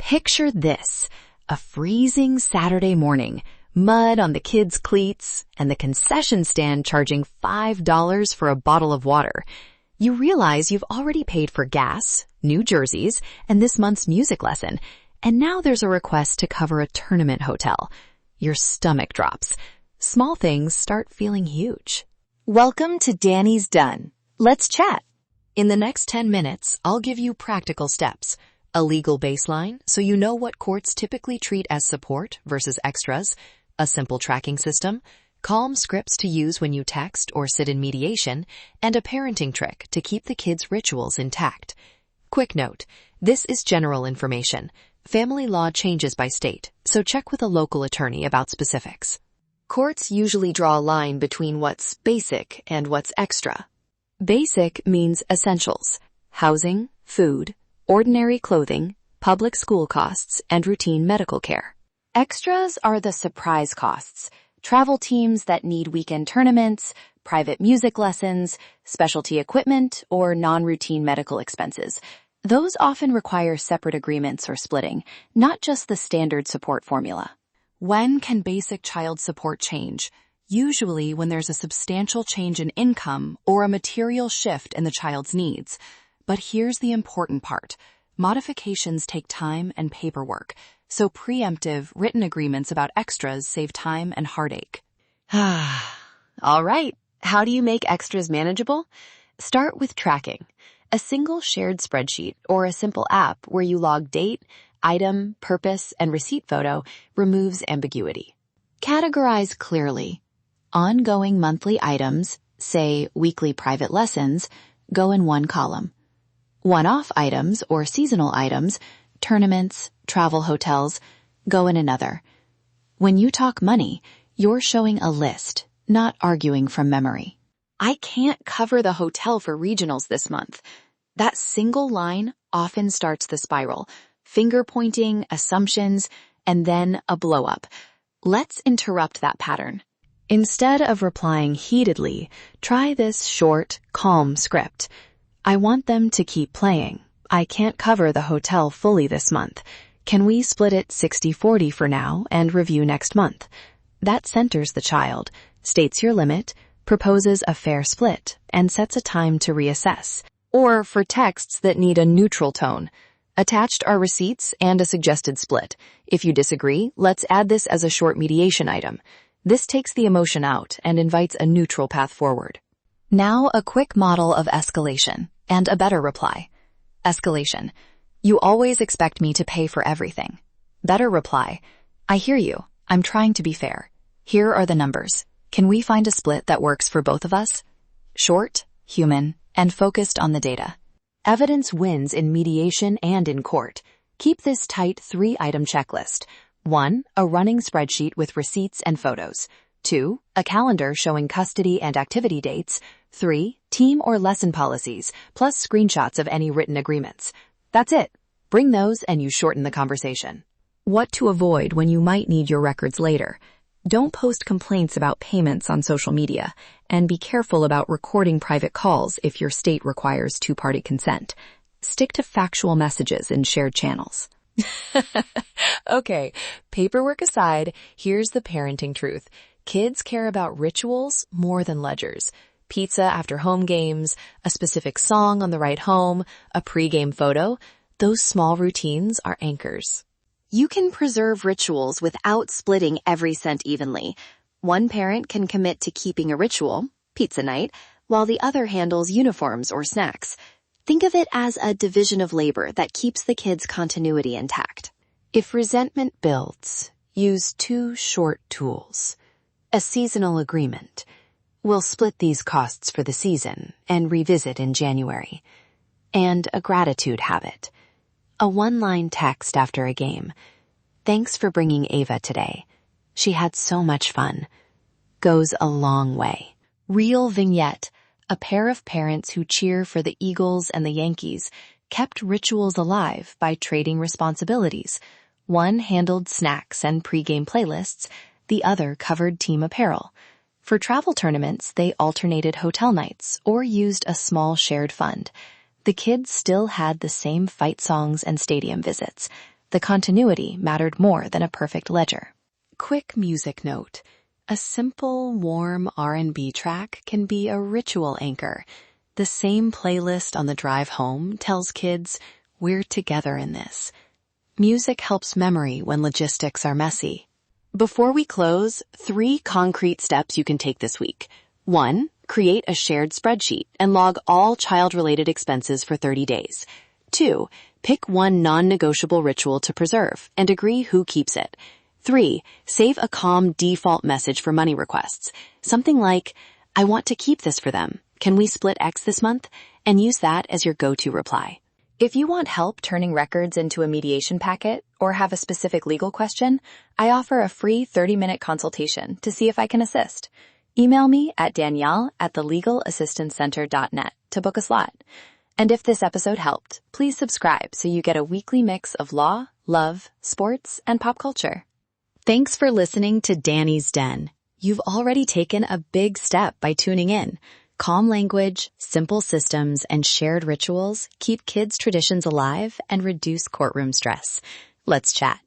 Picture this, a freezing Saturday morning, mud on the kids' cleats, and the concession stand charging $5 for a bottle of water. You realize you've already paid for gas, new jerseys, and this month's music lesson, and now there's a request to cover a tournament hotel. Your stomach drops. Small things start feeling huge. Welcome to Danny's Done. Let's chat. In the next 10 minutes, I'll give you practical steps. A legal baseline so you know what courts typically treat as support versus extras, a simple tracking system, calm scripts to use when you text or sit in mediation, and a parenting trick to keep the kids' rituals intact. Quick note, this is general information. Family law changes by state, so check with a local attorney about specifics. Courts usually draw a line between what's basic and what's extra. Basic means essentials: housing, food, ordinary clothing, public school costs, and routine medical care. Extras are the surprise costs. Travel teams that need weekend tournaments, private music lessons, specialty equipment, or non-routine medical expenses. Those often require separate agreements or splitting, not just the standard support formula. When can basic child support change? Usually when there's a substantial change in income or a material shift in the child's needs. But here's the important part. Modifications take time and paperwork, so preemptive, written agreements about extras save time and heartache. All right, how do you make extras manageable? Start with tracking. A single shared spreadsheet or a simple app where you log date, item, purpose, and receipt photo removes ambiguity. Categorize clearly. Ongoing monthly items, say weekly private lessons, go in one column. One-off items or seasonal items, tournaments, travel hotels, go in another. When you talk money, you're showing a list, not arguing from memory. I can't cover the hotel for regionals this month. That single line often starts the spiral. Finger pointing, assumptions, and then a blow-up. Let's interrupt that pattern. Instead of replying heatedly, try this short, calm script. I want them to keep playing. I can't cover the hotel fully this month. Can we split it 60-40 for now and review next month? That centers the child, states your limit, proposes a fair split, and sets a time to reassess. Or for texts that need a neutral tone, attached are receipts and a suggested split. If you disagree, let's add this as a short mediation item. This takes the emotion out and invites a neutral path forward. Now a quick model of escalation and a better reply. Escalation. You always expect me to pay for everything. Better reply. I hear you. I'm trying to be fair. Here are the numbers. Can we find a split that works for both of us? Short, human, and focused on the data. Evidence wins in mediation and in court. Keep this tight 3-item checklist. 1. A running spreadsheet with receipts and photos. 2. A calendar showing custody and activity dates. 3. Team or lesson policies, plus screenshots of any written agreements. That's it. Bring those and you shorten the conversation. What to avoid when you might need your records later. Don't post complaints about payments on social media, and be careful about recording private calls if your state requires two-party consent. Stick to factual messages in shared channels. Okay, paperwork aside, here's the parenting truth. Kids care about rituals more than ledgers. Pizza after home games, a specific song on the ride home, a pre-game photo. Those small routines are anchors. You can preserve rituals without splitting every cent evenly. One parent can commit to keeping a ritual, pizza night, while the other handles uniforms or snacks. Think of it as a division of labor that keeps the kids' continuity intact. If resentment builds, use 2 short tools. A seasonal agreement. We'll split these costs for the season and revisit in January. And a gratitude habit. A 1-line text after a game. Thanks for bringing Ava today. She had so much fun. Goes a long way. Real vignette. A pair of parents who cheer for the Eagles and the Yankees kept rituals alive by trading responsibilities. One handled snacks and pregame playlists, the other covered team apparel. For travel tournaments, they alternated hotel nights or used a small shared fund. The kids still had the same fight songs and stadium visits. The continuity mattered more than a perfect ledger. Quick music note. A simple, warm R&B track can be a ritual anchor. The same playlist on the drive home tells kids, we're together in this. Music helps memory when logistics are messy. Before we close, 3 concrete steps you can take this week. 1. Create a shared spreadsheet and log all child-related expenses for 30 days. 2. Pick one non-negotiable ritual to preserve and agree who keeps it. 3. Save a calm default message for money requests. Something like, I want to keep this for them. Can we split X this month? And use that as your go-to reply. If you want help turning records into a mediation packet or have a specific legal question, I offer a free 30-minute consultation to see if I can assist. Email me at danielle@thelegalassistancecenter.net to book a slot. And if this episode helped, please subscribe so you get a weekly mix of law, love, sports, and pop culture. Thanks for listening to Danny's Den. You've already taken a big step by tuning in. Calm language, simple systems, and shared rituals keep kids' traditions alive and reduce courtroom stress. Let's chat.